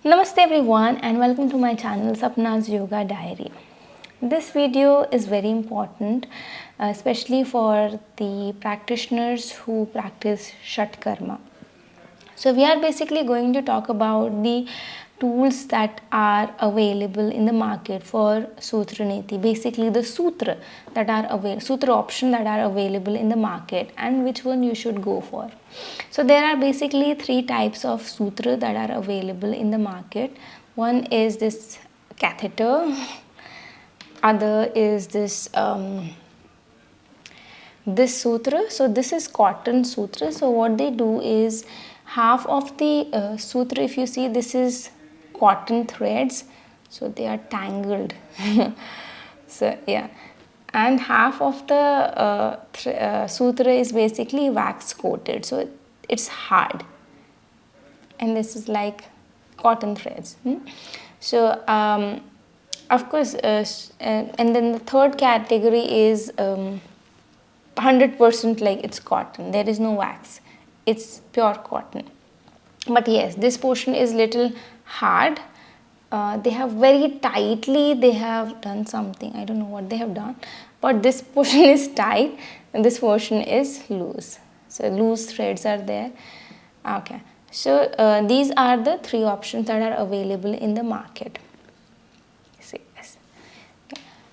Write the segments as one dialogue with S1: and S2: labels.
S1: Namaste everyone and welcome to my channel Sapna's Yoga Diary. This video is very important, especially for the practitioners who practice Shatkarma. So we are basically going to talk about the tools that are available in the market for Sutra Niti. Basically the sutra that are available, sutra option that are available in the market and which one you should go for. So there are basically three types of sutra that are available in the market. One is this catheter, other is this this sutra. So this is cotton sutra. So what they do is half of the sutra, if you see, this is cotton threads, so they are tangled. So yeah, and half of the sutra is basically wax coated, so it's hard, and this is like cotton threads. So of course, and then the third category is 100% like it's cotton, there is no wax, it's pure cotton. But yes, this portion is little hard. They have very tightly, they have done something, I don't know what they have done, but this portion is tight and this portion is loose, so loose threads are there. Okay, so these are the three options that are available in the market.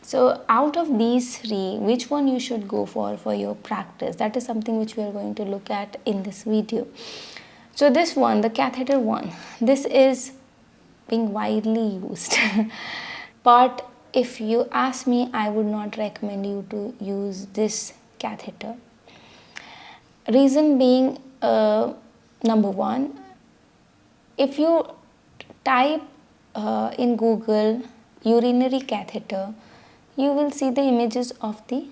S1: So out of these three, which one you should go for your practice? That is something which we are going to look at in this video. So this one, the catheter one, this is being widely used. But if you ask me, I would not recommend you to use this catheter. Reason being, number one, if you type in Google urinary catheter, you will see the images of the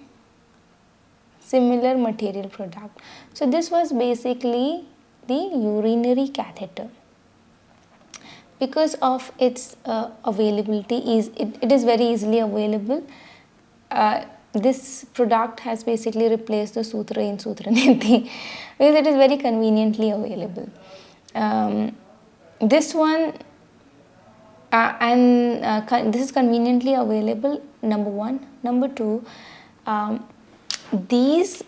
S1: similar material product. So this was basically the urinary catheter. Because of its availability, it is very easily available. This product has basically replaced the sutra in Sutra Niti because it is very conveniently available. This one this is conveniently available, number one. Number two, these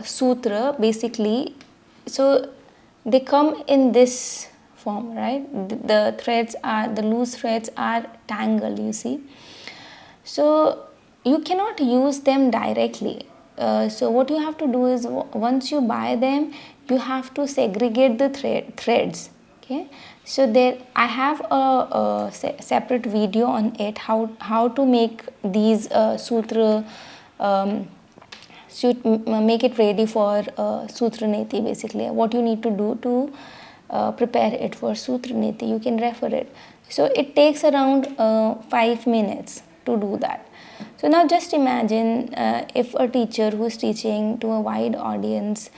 S1: sutra basically, so they come in this form, right? The threads are, the loose threads are tangled, you see. So you cannot use them directly. So what you have to do is, once you buy them, you have to segregate the threads. Okay, so there I have a separate video on it, how to make these sutra, make it ready for Sutra Niti. Basically what you need to do to prepare it for Sutra Niti, you can refer it. So it takes around 5 minutes to do that. So now just imagine if a teacher who is teaching to a wide audience,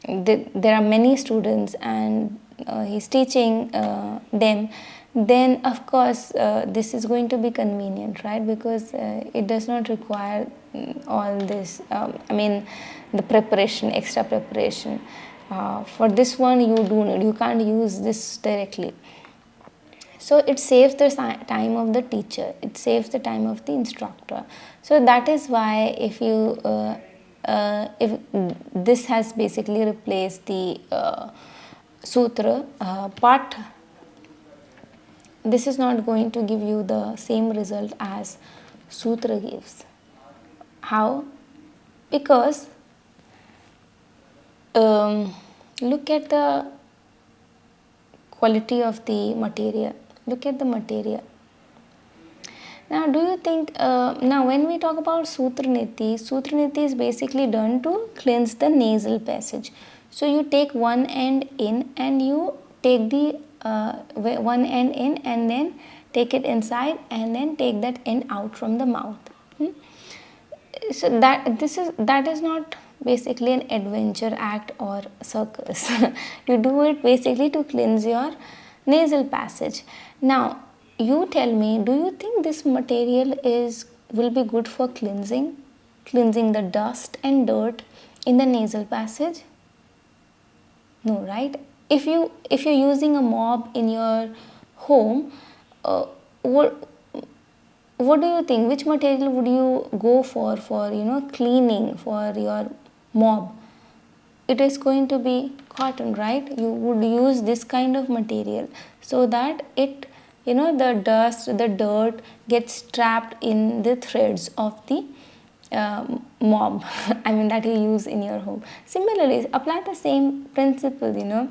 S1: there are many students and he's teaching them, then of course this is going to be convenient, right? Because it does not require all this, I mean the preparation, extra preparation. For this one you can't use this directly. So it saves the time of the teacher, it saves the time of the instructor. So that is why if you if this has basically replaced the sutra, but this is not going to give you the same result as sutra gives. How? Because look at the quality of the material, look at the material. Now do you think, now when we talk about Sutra Niti is basically done to cleanse the nasal passage. So you take one end in and you take the one end in and then take it inside and then take that end out from the mouth. So that is not basically an adventure act or circus. You do it basically to cleanse your nasal passage. Now you tell me, do you think this material will be good for cleansing the dust and dirt in the nasal passage? No, right? if you're using a mob in your home, uh, what what do you think, which material would you go for cleaning for your mob? It is going to be cotton, right? You would use this kind of material so that it, the dust, the dirt gets trapped in the threads of the mob I mean that you use in your home. Similarly, apply the same principle.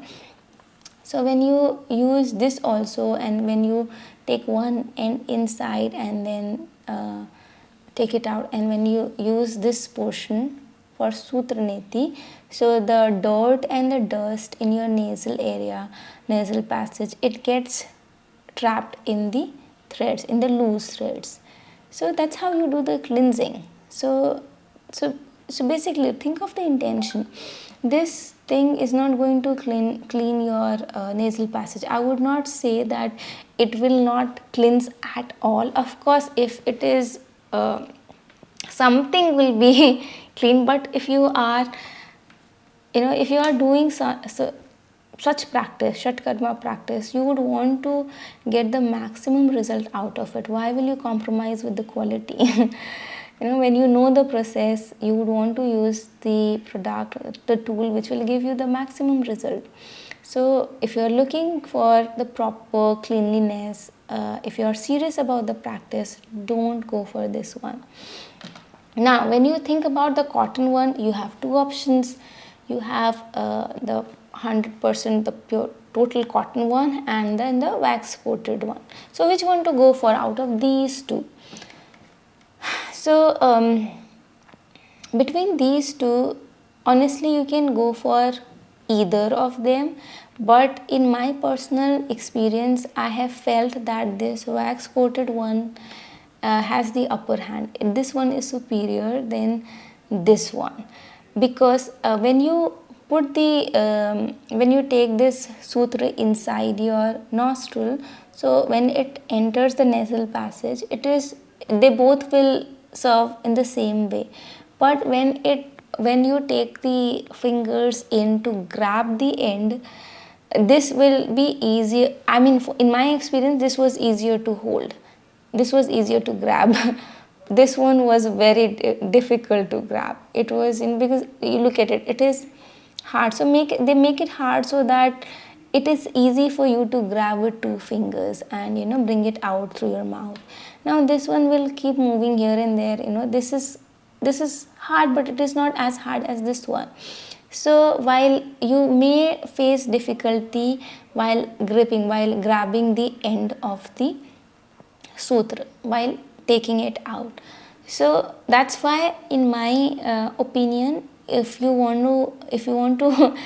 S1: So when you use this also, and when you take one end inside and then take it out, and when you use this portion for Sutra Neti, so the dirt and the dust in your nasal area, nasal passage, it gets trapped in the threads, in the loose threads. So that's how you do the cleansing. So basically, think of the intention. This thing is not going to clean your nasal passage. I would not say that it will not cleanse at all. Of course, if it is something will be clean, but if you are, if you are doing such practice, Shatkarma practice, you would want to get the maximum result out of it. Why will you compromise with the quality? When you know the process, you would want to use the product, the tool which will give you the maximum result. So if you are looking for the proper cleanliness, if you are serious about the practice, don't go for this one. Now, when you think about the cotton one, you have two options. You have the 100% the pure total cotton one, and then the wax coated one. So which one to go for out of these two? So between these two, honestly, you can go for either of them, but in my personal experience, I have felt that this wax coated one has the upper hand. This one is superior than this one, because when you put the when you take this sutra inside your nostril, so when it enters the nasal passage, they both will serve in the same way. But when you take the fingers in to grab the end, this will be easier. I mean, in my experience, this was easier to hold, this was easier to grab. This one was very difficult to grab. It was because you look at it, it is hard. So they make it hard so that it is easy for you to grab with two fingers and bring it out through your mouth. Now this one will keep moving here and there. This is hard, but it is not as hard as this one. So while you may face difficulty while grabbing the end of the sutra while taking it out, so that's why in my opinion, if you want to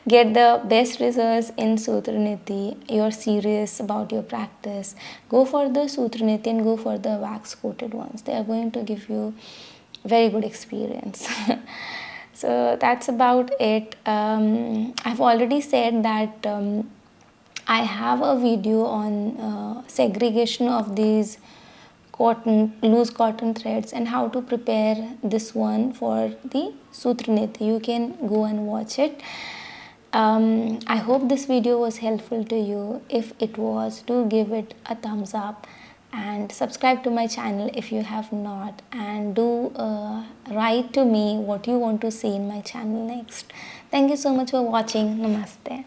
S1: get the best results in Sutra Niti, you're serious about your practice, go for the Sutra Niti and go for the wax coated ones. They are going to give you very good experience. So that's about it. I've already said that I have a video on segregation of these loose cotton threads and how to prepare this one for the Sutra Niti. You can go and watch it. I hope this video was helpful to you. If it was, do give it a thumbs up and subscribe to my channel if you have not, and do write to me what you want to see in my channel next. Thank you so much for watching. Namaste.